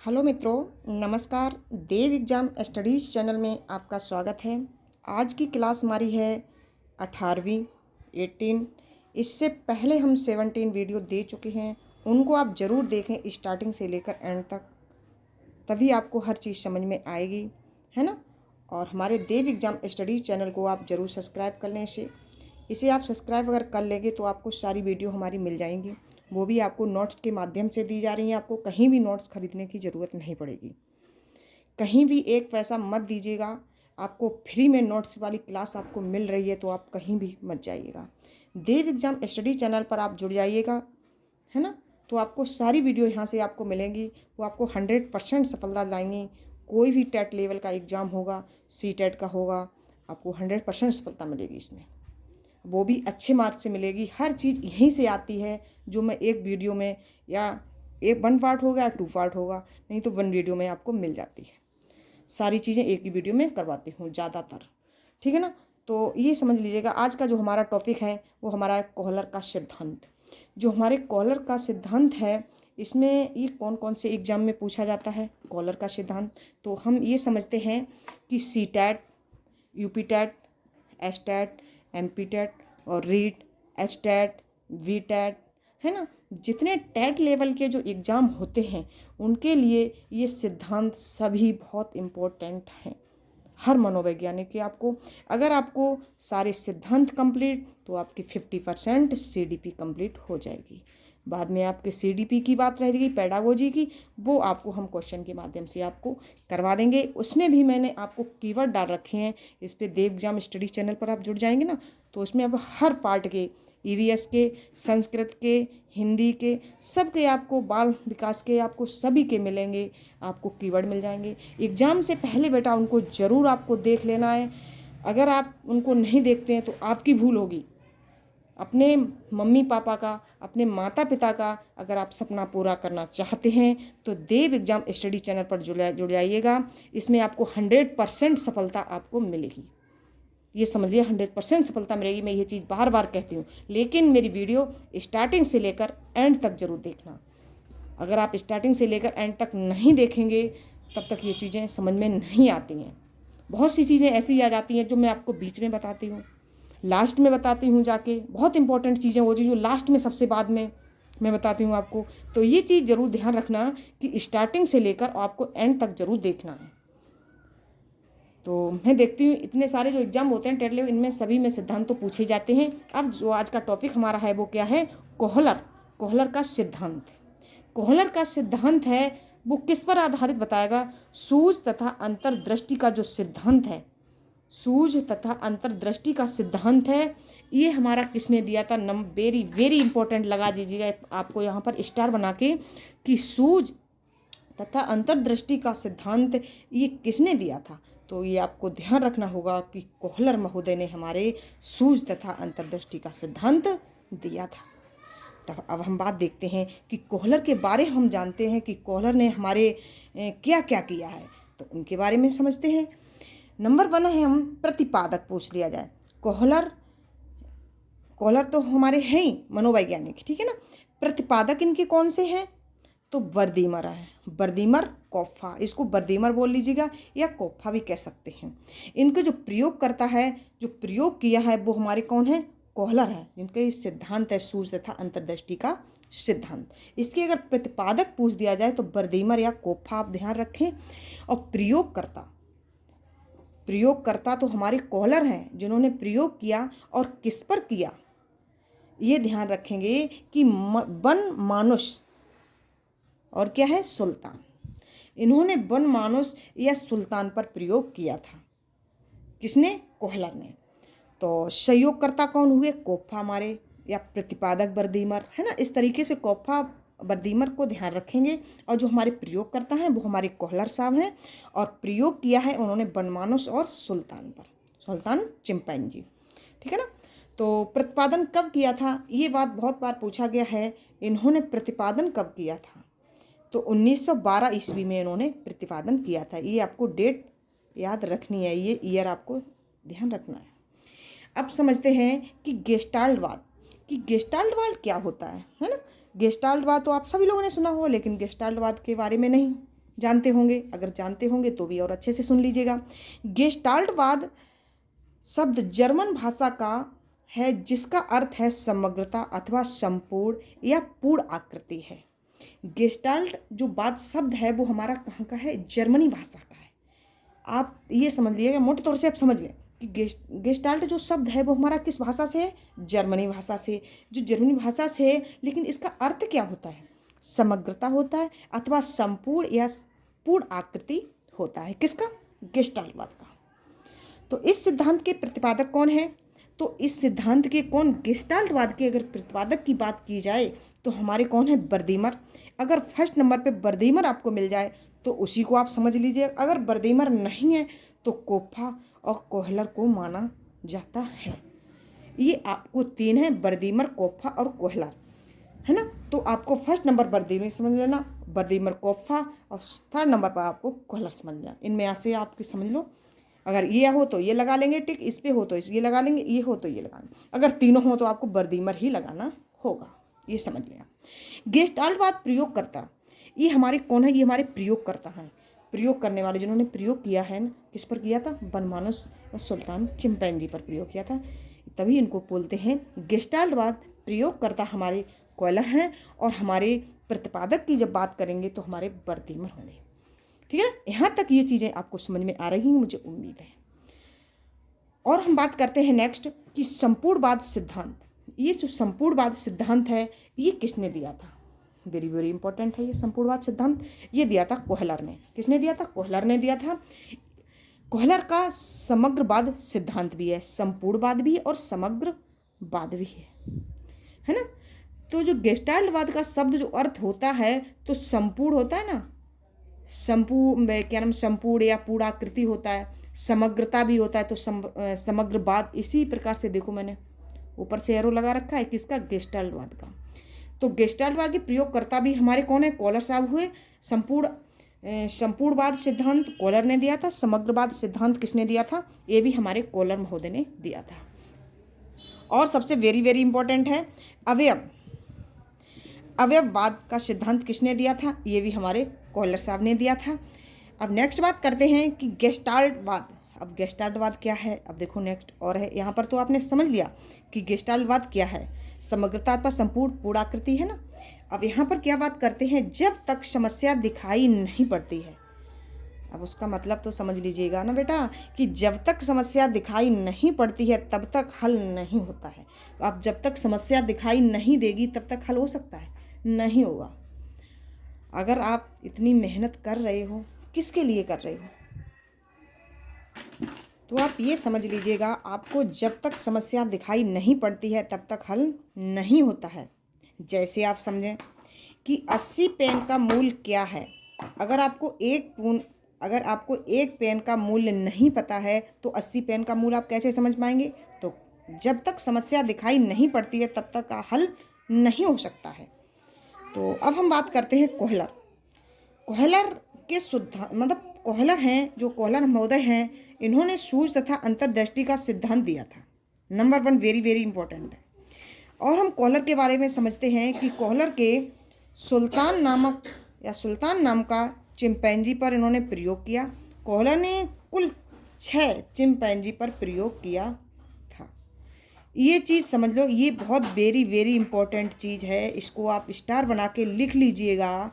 Hello मित्रों, नमस्कार। देव exam studies channel में आपका स्वागत है। आज की क्लास हमारी है 18वीं 18। इससे पहले हम 17 वीडियो दे चुके हैं, उनको आप ज़रूर देखें स्टार्टिंग से लेकर एंड तक, तभी आपको हर चीज़ समझ में आएगी, है ना। और हमारे देव एग्ज़ाम स्टडीज़ चैनल को आप ज़रूर सब्सक्राइब कर लें। इसे आप सब्सक्राइब अगर कर लेंगे तो आपको सारी वीडियो हमारी मिल जाएंगी, वो भी आपको नोट्स के माध्यम से दी जा रही हैं। आपको कहीं भी नोट्स खरीदने की ज़रूरत नहीं पड़ेगी, कहीं भी एक पैसा मत दीजिएगा। आपको फ्री में नोट्स वाली क्लास आपको मिल रही है, तो आप कहीं भी मत जाइएगा। देव एग्ज़ाम स्टडी चैनल पर आप जुड़ जाइएगा, है ना। तो आपको सारी वीडियो यहाँ से आपको मिलेंगी, वो आपको 100% सफलता लाएंगी। कोई भी टेट लेवल का एग्ज़ाम होगा, सी टेट का होगा, आपको 100% सफलता मिलेगी इसमें, वो भी अच्छे मार्क्स से मिलेगी। हर चीज़ यहीं से आती है, जो मैं एक वीडियो में या एक 1 पार्ट होगा या 2 पार्ट होगा, नहीं तो 1 वीडियो में आपको मिल जाती है। सारी चीज़ें एक ही वीडियो में करवाती हूँ ज़्यादातर, ठीक है ना। तो ये समझ लीजिएगा, आज का जो हमारा टॉपिक है वो हमारा है कोहलर का सिद्धांत। जो हमारे कोहलर का सिद्धांत है, इसमें ये कौन कौन से एग्ज़ाम में पूछा जाता है कोहलर का सिद्धांत। तो हम ये समझते हैं कि C TET, UP TET, S TET, M P TET और REET, H TET, V TET, है ना। जितने टैट लेवल के जो एग्ज़ाम होते हैं, उनके लिए ये सिद्धांत सभी बहुत इम्पोर्टेंट हैं। हर मनोवैज्ञानिक के आपको, अगर आपको सारे सिद्धांत कंप्लीट, तो आपकी 50% सीडीपी कंप्लीट हो जाएगी। बाद में आपके सीडीपी की बात रहेगी, पेडागोजी की, वो आपको हम क्वेश्चन के माध्यम से आपको करवा देंगे। उसमें भी मैंने आपको कीवर्ड डाल रखे हैं। इस पे देव एग्जाम स्टडी चैनल पर आप जुड़ जाएंगे ना, तो उसमें अब हर पार्ट के, ईवीएस के, संस्कृत के, हिंदी के, सब के, आपको बाल विकास के, आपको सभी के मिलेंगे। आपको कीवर्ड मिल जाएंगे। एग्ज़ाम से पहले बेटा उनको ज़रूर आपको देख लेना है। अगर आप उनको नहीं देखते हैं तो आपकी भूल होगी। अपने मम्मी पापा का, अपने माता पिता का अगर आप सपना पूरा करना चाहते हैं, तो देव एग्ज़ाम स्टडी चैनल पर जुड़ जाइएगा। इसमें आपको 100% सफलता आपको मिलेगी। ये समझिए, 100% सफलता मिलेगी। मैं ये चीज़ बार बार कहती हूँ, लेकिन मेरी वीडियो स्टार्टिंग से लेकर एंड तक ज़रूर देखना। अगर आप स्टार्टिंग से लेकर एंड तक नहीं देखेंगे, तब तक ये चीज़ें समझ में नहीं आती हैं। बहुत सी चीज़ें ऐसी आ जाती हैं जो मैं आपको बीच में बताती हूँ, लास्ट में बताती हूँ जाके। बहुत इंपॉर्टेंट चीज़ें वो चीज़ जो लास्ट में, सबसे बाद में मैं बताती हूँ आपको। तो ये चीज़ ज़रूर ध्यान रखना कि स्टार्टिंग से लेकर आपको एंड तक ज़रूर देखना है। तो मैं देखती हूँ इतने सारे जो एग्ज़ाम होते हैं टेट लेवल, इनमें सभी में सिद्धांत तो पूछे जाते हैं। अब जो आज का टॉपिक हमारा है वो क्या है, कोहलर का सिद्धांत। कोहलर का सिद्धांत है वो किस पर आधारित बताएगा, सूझ तथा अंतर्दृष्टि का जो सिद्धांत है, सूझ तथा अंतर्दृष्टि का सिद्धांत है। ये हमारा किसने दिया था, वेरी वेरी इंपॉर्टेंट लगा दीजिएगा आपको यहाँ पर स्टार बना के, कि सूझ तथा अंतर्दृष्टि का सिद्धांत ये किसने दिया था। तो ये आपको ध्यान रखना होगा कि कोहलर महोदय ने हमारे सूझ तथा अंतर्दृष्टि का सिद्धांत दिया था। तब अब हम बात देखते हैं कि कोहलर के बारे में हम जानते हैं कि कोहलर ने हमारे क्या क्या किया है, तो उनके बारे में समझते हैं। नंबर 1 है, हम प्रतिपादक पूछ लिया जाए। कोहलर तो हमारे हैं ही मनोवैज्ञानिक, ठीक है ना। प्रतिपादक इनके कौन से हैं, तो वर्दीमर है, वर्दीमर कोप्फा, इसको वर्दीमर बोल लीजिएगा या कोप्फा भी कह सकते हैं। इनका जो प्रयोग करता है, जो प्रयोग किया है, वो हमारे कौन है, कोहलर है, जिनका ये सिद्धांत है सूझ तथा अंतर्दृष्टि का सिद्धांत। इसके अगर प्रतिपादक पूछ दिया जाए तो वर्दीमर या कोप्फा आप ध्यान रखें। और प्रयोगकर्ता तो हमारे कोहलर हैं, जिन्होंने प्रयोग किया और किस पर किया, ये ध्यान रखेंगे कि वन मानुष और क्या है, सुल्तान। इन्होंने वन मानुष या सुल्तान पर प्रयोग किया था। किसने, कोहलर ने। तो सहयोगकर्ता कौन हुए, कोप्फा हमारे, या प्रतिपादक वर्दीमर, है ना। इस तरीके से कोप्फा वर्दीमर को ध्यान रखेंगे। और जो हमारे प्रयोगकर्ता हैं वो हमारे कोहलर साहब हैं, और प्रयोग किया है उन्होंने बनमानुस और सुल्तान पर, सुल्तान चिंपैंजी, ठीक है ना। तो प्रतिपादन कब किया था, ये बात बहुत बार पूछा गया है, इन्होंने प्रतिपादन कब किया था, तो 1912 ईस्वी में इन्होंने प्रतिपादन किया था। ये आपको डेट याद रखनी है, ये ईयर आपको ध्यान रखना है। अब समझते हैं कि गेस्टाल्टवाद, क्या होता है ना। गेस्टाल्टवाद तो आप सभी लोगों ने सुना हो, लेकिन गेस्टाल्टवाद के बारे में नहीं, जानते होंगे, अगर जानते होंगे तो भी और अच्छे से सुन लीजिएगा। गेस्टाल्टवाद शब्द जर्मन भाषा का है जिसका अर्थ है समग्रता अथवा संपूर्ण या पूर्ण आकृति है। गेस्टाल्ट जो बात शब्द है वो हमारा कहाँ का है, जर्मनी भाषा का है। आप ये समझ लीजिएगा, मोटे तौर से आप समझ लें कि गेस्टाल्ट जो शब्द है वो हमारा किस भाषा से है, जर्मनी भाषा से। जो जर्मनी भाषा से है, लेकिन इसका अर्थ क्या होता है, समग्रता होता है अथवा संपूर्ण या पूर्ण आकृति होता है। किसका, गेस्टाल्टवाद का। तो इस सिद्धांत के प्रतिपादक कौन है, तो इस सिद्धांत के कौन, गेस्टाल्टवाद के अगर प्रतिपादक की बात की जाए तो हमारे कौन है, बर्दीमर। अगर फर्स्ट नंबर पे बर्दीमर आपको मिल जाए तो उसी को आप समझ लीजिए। अगर बर्दीमर नहीं है तो कोप्फा और कोहलर को माना जाता है। ये आपको तीन है, बर्दीमर, कोप्फा और कोहलर, है ना। तो आपको फर्स्ट नंबर बर्दीमर समझ लेना, बर्दीमर, कोप्फा, और थर्ड नंबर पर आपको कोहलर समझ लेना। इनमें से आप समझ लो, अगर ये हो तो ये लगा लेंगे टिक, इस पे हो तो इस ये लगा लेंगे, ये हो तो ये लगा लेंगे। अगर तीनों हो तो आपको बर्दीमर ही लगाना होगा, ये समझ लें आप। गेस्टाल्टवाद प्रयोगकर्ता, ये हमारे कौन है, ये हमारे प्रयोगकर्ता हैं। प्रयोग करने वाले जिन्होंने प्रयोग किया है ना, किस पर किया था, बनमानुस और सुल्तान चिंपैंजी पर प्रयोग किया था, तभी इनको बोलते हैं गेस्टाल्टवाद। प्रयोगकर्ता हमारे कोहलर हैं और हमारे प्रतिपादक की जब बात करेंगे तो हमारे बर्दीमर होंगे। ठीक है ना, यहाँ तक ये चीज़ें आपको समझ में आ रही हैं, मुझे उम्मीद है। और हम बात करते हैं नेक्स्ट कि संपूर्णवाद सिद्धांत। ये जो संपूर्णवाद सिद्धांत है ये किसने दिया था, वेरी वेरी इंपॉर्टेंट है ये संपूर्णवाद सिद्धांत। ये दिया था कोहलर ने। किसने दिया था, कोहलर ने दिया था। कोहलर का समग्रवाद सिद्धांत भी है, संपूर्णवाद भी और समग्रवाद भी है ना। तो जो गेस्टाल्टवाद का शब्द जो अर्थ होता है तो संपूर्ण होता है ना, संपूर्ण क्या नाम, संपूर्ण या पूर्णाकृति होता है, समग्रता भी होता है, तो समग्रवाद। इसी प्रकार से देखो मैंने ऊपर से एरो लगा रखा है किसका, गेस्टाल्टवाद का। तो गेस्टाल्टवाद के प्रयोगकर्ता भी हमारे कौन है, कोहलर साहब हुए। संपूर्णवाद सिद्धांत कोहलर ने दिया था, समग्रवाद सिद्धांत किसने दिया था, ये भी हमारे कोहलर महोदय ने दिया था। और सबसे वेरी वेरी इंपॉर्टेंट है अवयववाद का सिद्धांत किसने दिया था, ये भी हमारे कोहलर साहब ने दिया था। अब नेक्स्ट बात करते हैं कि गेस्टाल्टवाद। अब गेस्टाल्टवाद क्या है, अब देखो नेक्स्ट और है। यहाँ पर तो आपने समझ लिया कि गेस्टाल्टवाद क्या है, समग्रता अथवा संपूर्ण पूर्णाकृति है ना। अब यहाँ पर क्या बात करते हैं, जब तक समस्या दिखाई नहीं पड़ती है। अब उसका मतलब तो समझ लीजिएगा ना बेटा कि जब तक समस्या दिखाई नहीं पड़ती है तब तक हल नहीं होता है। तो अब जब तक समस्या दिखाई नहीं देगी तब तक हल हो सकता है, नहीं होगा। अगर आप इतनी मेहनत कर रहे हो, किसके लिए कर रहे हो, तो आप ये समझ लीजिएगा आपको जब तक समस्या दिखाई नहीं पड़ती है तब तक हल नहीं होता है। जैसे आप समझें कि 80 पेन का मूल्य क्या है। अगर आपको एक पेन का मूल्य नहीं पता है तो 80 पेन का मूल्य आप कैसे समझ पाएंगे। तो जब तक समस्या दिखाई नहीं पड़ती है तब तक का हल नहीं हो सकता है। तो अब हम बात करते हैं कोहलर। कोहलर के कोहलर हैं, जो कोहलर महोदय हैं, इन्होंने सूझ तथा अंतर्दृष्टि का सिद्धांत दिया था। नंबर 1 वेरी वेरी इंपॉर्टेंट है। और हम कोहलर के बारे में समझते हैं कि कोहलर के सुल्तान नाम का चिंपैंजी पर इन्होंने प्रयोग किया। कोहलर ने कुल 6 चिंपैंजी पर प्रयोग किया था। ये चीज़ समझ लो, ये बहुत वेरी वेरी इंपॉर्टेंट चीज़ है। इसको आप स्टार बना के लिख लीजिएगा।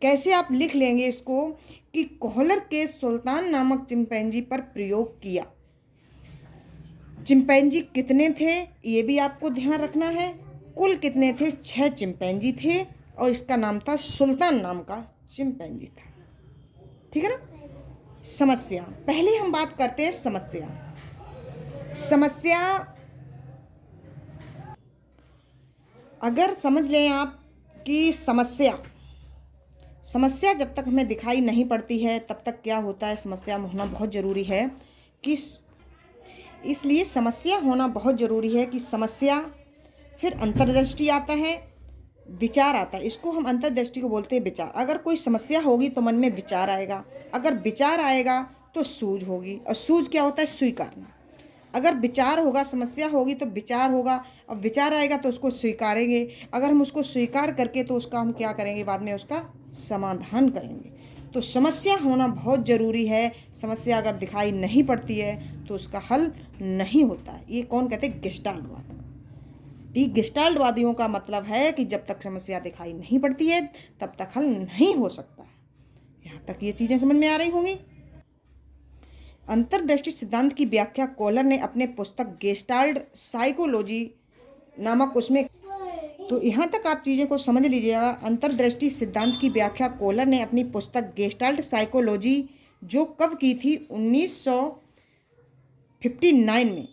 कैसे आप लिख लेंगे इसको कि कोहलर के सुल्तान नामक चिंपैंजी पर प्रयोग किया। चिंपैंजी कितने थे ये भी आपको ध्यान रखना है। कुल कितने थे, 6 चिंपैंजी थे और इसका नाम था सुल्तान नाम का चिंपैंजी था। ठीक है ना। समस्या, पहले हम बात करते हैं समस्या अगर समझ लें आप कि समस्या जब तक हमें दिखाई नहीं पड़ती है तब तक क्या होता है, समस्या होना बहुत ज़रूरी है कि इसलिए समस्या होना बहुत ज़रूरी है कि समस्या, फिर अंतर्दृष्टि आता है, विचार आता है। इसको हम अंतर्दृष्टि को बोलते हैं विचार। अगर कोई समस्या होगी तो मन में विचार आएगा, अगर विचार आएगा तो सूझ होगी, और सूझ क्या होता है, स्वीकारना। अगर विचार होगा, समस्या होगी तो विचार होगा, और विचार आएगा तो उसको स्वीकारेंगे। अगर हम उसको स्वीकार करके तो उसका हम क्या करेंगे, बाद में उसका समाधान करेंगे। तो समस्या होना बहुत ज़रूरी है। समस्या अगर दिखाई नहीं पड़ती है तो उसका हल नहीं होता है। ये कौन कहते हैं? गेस्टाल्टवाद। ये गेस्टाल्टवादियों का मतलब है कि जब तक समस्या दिखाई नहीं पड़ती है तब तक हल नहीं हो सकता है। यहाँ तक ये चीज़ें समझ में आ रही होंगी। अंतर्दृष्टि सिद्धांत की व्याख्या कोहलर ने अपने पुस्तक गेस्टाल्ट साइकोलॉजी नामक उसमें, तो यहाँ तक आप चीज़ें को समझ लीजिएगा। अंतर्दृष्टि सिद्धांत की व्याख्या कोहलर ने अपनी पुस्तक गेस्टाल्ट साइकोलॉजी जो कब की थी? 1959 में,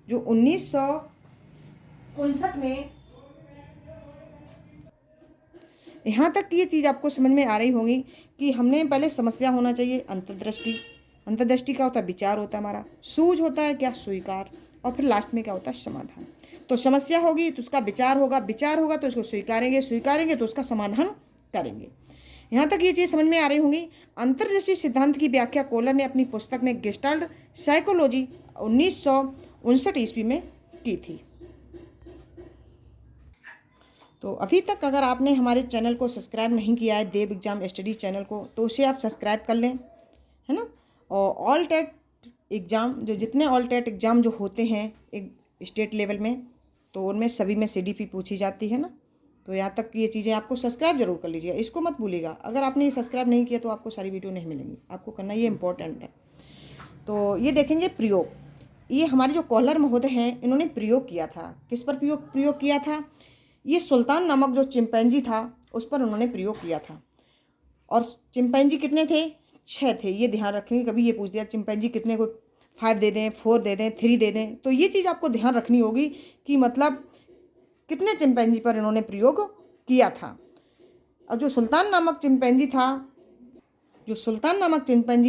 जो 1959 में। यहाँ तक ये चीज़ आपको समझ में आ रही होगी कि हमने पहले समस्या होना चाहिए, अंतर्दृष्टि। अंतर्दृष्टि का होता है? विचार होता है हमारा। सूझ होता है क्या? स्वीकार। और फिर लास्ट में क्या होता है? समाधान। तो समस्या होगी तो उसका विचार होगा, विचार होगा तो उसको स्वीकारेंगे, स्वीकारेंगे तो उसका समाधान करेंगे। यहाँ तक ये चीज़ समझ में आ रही होंगी। अंतर्दृष्टि सिद्धांत की व्याख्या कोहलर ने अपनी पुस्तक में गेस्टाल्ट साइकोलॉजी 1959 ईस्वी में की थी। तो अभी तक अगर आपने हमारे चैनल को सब्सक्राइब नहीं किया है, देव एग्जाम स्टडी चैनल को, तो उसे आप सब्सक्राइब कर लें, है ना। और ऑल टेट एग्ज़ाम, जो जितने ऑल टेट एग्ज़ाम जो होते हैं एक स्टेट लेवल में, तो उनमें सभी में CDP पूछी जाती है ना। तो यहाँ तक ये चीज़ें आपको सब्सक्राइब जरूर कर लीजिएगा, इसको मत भूलिएगा। अगर आपने ये सब्सक्राइब नहीं किया तो आपको सारी वीडियो नहीं मिलेंगी, आपको करना ये इम्पोर्टेंट है। तो ये देखेंगे प्रयोग। ये हमारे जो कोहलर महोदय हैं, इन्होंने प्रयोग किया था। किस पर प्रयोग किया था? ये सुल्तान नामक जो चिंपैंजी था उस पर उन्होंने प्रयोग किया था। और चिंपैंजी कितने थे? 6 थे। ये ध्यान रखेंगे, कभी ये पूछ दिया चिंपैंजी कितने को, 5 दे दें, 4 दे दें, 3 दे दें, तो ये चीज़ आपको ध्यान रखनी होगी कि मतलब कितने चिंपैंजी पर इन्होंने प्रयोग किया था। और जो सुल्तान नामक चिंपैंजी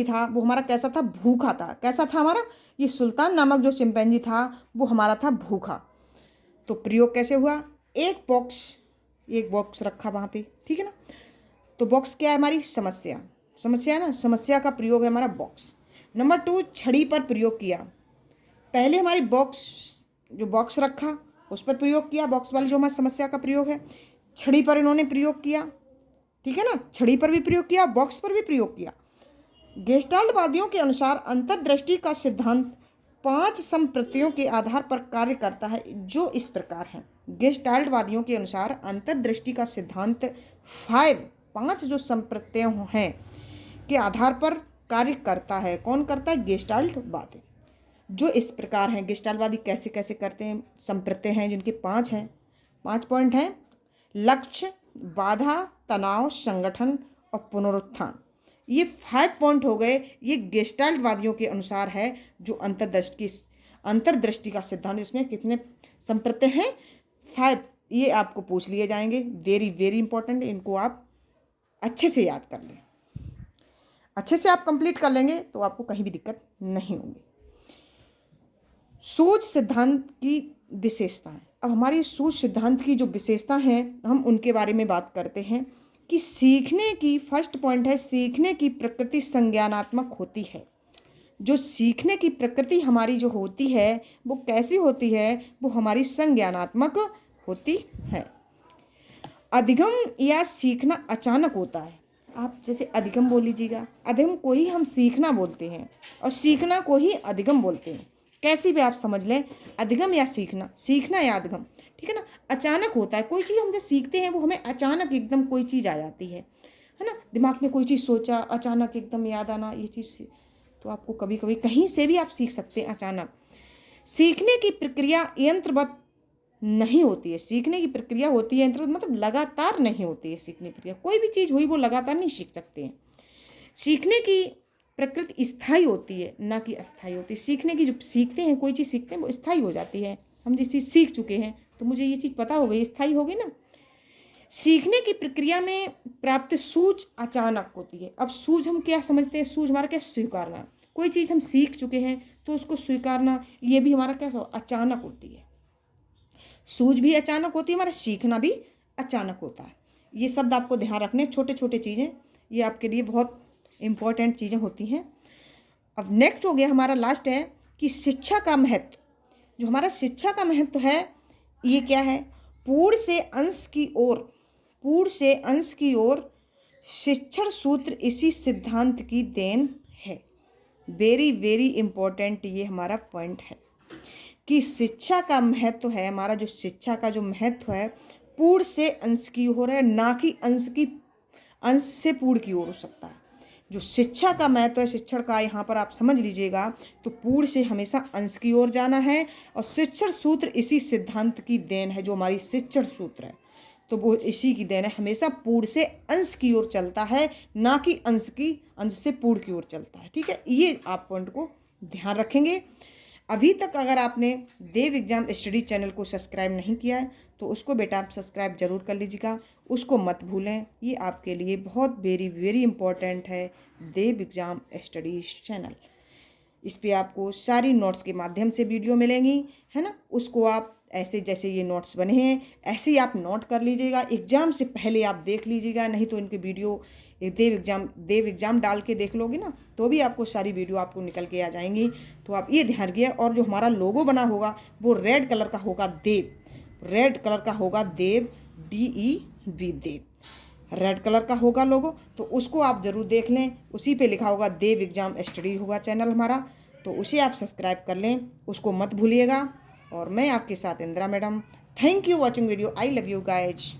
था, वो हमारा कैसा था? भूखा था। कैसा था हमारा? ये सुल्तान नामक जो चिंपैंजी था वो हमारा था भूखा। तो प्रयोग कैसे हुआ? एक बॉक्स रखा वहाँ पे, ठीक है ना। तो बॉक्स क्या है? हमारी समस्या है ना। समस्या का प्रयोग है हमारा बॉक्स। नंबर 2, छड़ी पर प्रयोग किया। पहले हमारी बॉक्स रखा उस पर प्रयोग किया, बॉक्स वाली जो हमारी समस्या का प्रयोग है। छड़ी पर इन्होंने प्रयोग किया, ठीक है ना। छड़ी पर भी प्रयोग किया, बॉक्स पर भी प्रयोग किया। गेस्टाल्टवादियों के अनुसार अंतर्दृष्टि का सिद्धांत 5 संप्रत्ययों के आधार पर कार्य करता है, जो इस प्रकार है। गेस्टाल्टवादियों के अनुसार अंतर्दृष्टि का सिद्धांत 5 जो संप्रत्ययों हैं के आधार पर कार्य करता है। कौन करता है? गेस्टाल्टवादी, जो इस प्रकार हैं। गेस्टाल्टवादी कैसे कैसे करते हैं? संप्रत्यय हैं जिनके 5 हैं, 5 पॉइंट हैं। लक्ष्य, बाधा, तनाव, संगठन और पुनरुत्थान। ये 5 पॉइंट हो गए। ये गेस्टाल्टवादियों के अनुसार है जो अंतर्दृष्टि का सिद्धांत। इसमें कितने संप्रत्यय हैं? 5। ये आपको पूछ लिए जाएंगे, वेरी वेरी इंपॉर्टेंट। इनको आप अच्छे से याद कर लें, अच्छे से आप कंप्लीट कर लेंगे तो आपको कहीं भी दिक्कत नहीं होगी। सूझ सिद्धांत की विशेषताएं। अब हमारी सूझ सिद्धांत की जो विशेषता हैं हम उनके बारे में बात करते हैं कि सीखने की, फर्स्ट पॉइंट है, सीखने की प्रकृति संज्ञानात्मक होती है। जो सीखने की प्रकृति हमारी जो होती है वो कैसी होती है? वो हमारी संज्ञानात्मक होती है। अधिगम या सीखना अचानक होता है। आप जैसे अधिगम बोल लीजिएगा, अधिगम को ही हम सीखना बोलते हैं और सीखना को ही अधिगम बोलते हैं। कैसी भी आप समझ लें, अधिगम या सीखना या अधिगम, ठीक है ना। अचानक होता है कोई चीज़, हम जब सीखते हैं वो हमें अचानक एकदम कोई चीज़ आ जाती है ना। दिमाग में कोई चीज़ सोचा, अचानक एकदम याद आना, ये चीज़ तो आपको कभी कभी कहीं से भी आप सीख सकते हैं अचानक। सीखने की प्रक्रिया यंत्रवत नहीं होती है। सीखने की प्रक्रिया होती है यंत्रवत, मतलब लगातार नहीं होती है सीखने की प्रक्रिया। कोई भी चीज़ हुई वो लगातार नहीं सीख सकते हैं। सीखने की प्रकृति स्थायी होती है, ना कि अस्थायी होती है। सीखने की, जो सीखते हैं, कोई चीज़ सीखते हैं वो स्थायी हो जाती है। हम जिस चीज़ सीख चुके हैं तो मुझे ये चीज़ पता हो गई, स्थायी होगी ना। सीखने की प्रक्रिया में प्राप्त सूझ अचानक होती है। अब सूझ हम क्या समझते हैं? सूझ हमारा क्या? स्वीकारना। कोई चीज़ हम सीख चुके हैं तो उसको स्वीकारना, ये भी हमारा क्या अचानक होती है। सूझ भी अचानक होती है, हमारा सीखना भी अचानक होता है। ये शब्द आपको ध्यान रखने, छोटे छोटे चीज़ें, ये आपके लिए बहुत इम्पोर्टेंट चीज़ें होती हैं। अब नेक्स्ट हो गया हमारा, लास्ट है कि शिक्षा का महत्व। जो हमारा शिक्षा का महत्व है ये क्या है? पूर्ण से अंश की ओर शिक्षण सूत्र इसी सिद्धांत की देन है। वेरी वेरी इम्पोर्टेंट ये हमारा पॉइंट है कि शिक्षा का महत्व है, हमारा जो शिक्षा का जो महत्व है पूर्ण से अंश की ओर है, ना कि अंश से पूर्ण की ओर हो सकता है। जो शिक्षा का महत्व है शिक्षण का, यहाँ पर आप समझ लीजिएगा, तो पूर्ण से हमेशा अंश की ओर जाना है। और शिक्षण सूत्र इसी सिद्धांत की देन है। जो हमारी शिक्षण सूत्र है तो वो इसी की देन है, हमेशा पूर्ण से अंश की ओर चलता है, ना कि अंश से पूर्ण की ओर चलता है। ठीक है, ये आप पॉइंट को ध्यान रखेंगे। अभी तक अगर आपने देव एग्जाम स्टडी चैनल को सब्सक्राइब नहीं किया है तो उसको बेटा आप सब्सक्राइब जरूर कर लीजिएगा, उसको मत भूलें। ये आपके लिए बहुत वेरी वेरी इम्पोर्टेंट है, देव एग्जाम स्टडीज चैनल। इस पे आपको सारी नोट्स के माध्यम से वीडियो मिलेंगी, है ना। उसको आप ऐसे जैसे ये नोट्स बने हैं ऐसे ही आप नोट कर लीजिएगा, एग्ज़ाम से पहले आप देख लीजिएगा। नहीं तो इनके वीडियो देव एग्ज़ाम डाल के देख लोगे ना तो भी आपको सारी वीडियो आपको निकल के आ जाएंगी। तो आप ये ध्यान रखिए। और जो हमारा लोगो बना होगा वो रेड कलर का होगा, रेड कलर का होगा, देव DEV देव, रेड कलर का होगा लोगो। तो उसको आप ज़रूर देख लें, उसी पे लिखा होगा देव एग्जाम स्टडी होगा चैनल हमारा, तो उसे आप सब्सक्राइब कर लें, उसको मत भूलिएगा। और मैं आपके साथ Indira madam, thank you watching video, I love you guys.